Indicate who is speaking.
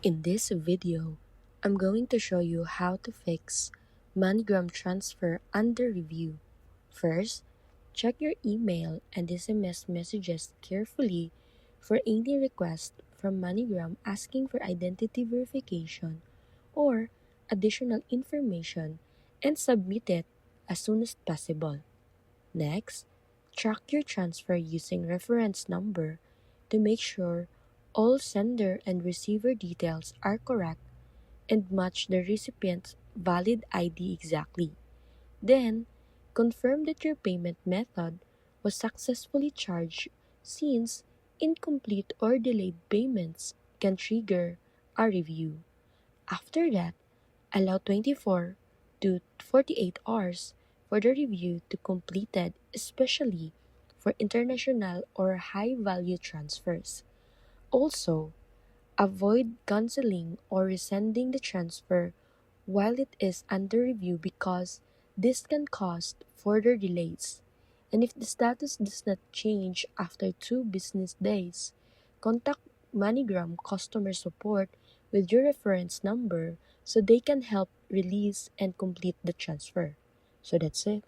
Speaker 1: In this video, I'm going to show you how to fix MoneyGram Transfer Under review. First, check your email and SMS messages carefully for any request from MoneyGram asking for identity verification or additional information and submit it as soon as possible. Next, track your transfer using reference number to make sure all sender and receiver details are correct and match the recipient's valid ID exactly. Then, confirm that your payment method was successfully charged since incomplete or delayed payments can trigger a review. After that, allow 24 to 48 hours for the review to completed, especially for international or high-value transfers. Also, avoid canceling or resending the transfer while it is under review because this can cause further delays. And if the status does not change after 2 business days, contact MoneyGram customer support with your reference number so they can help release and complete the transfer. So that's it.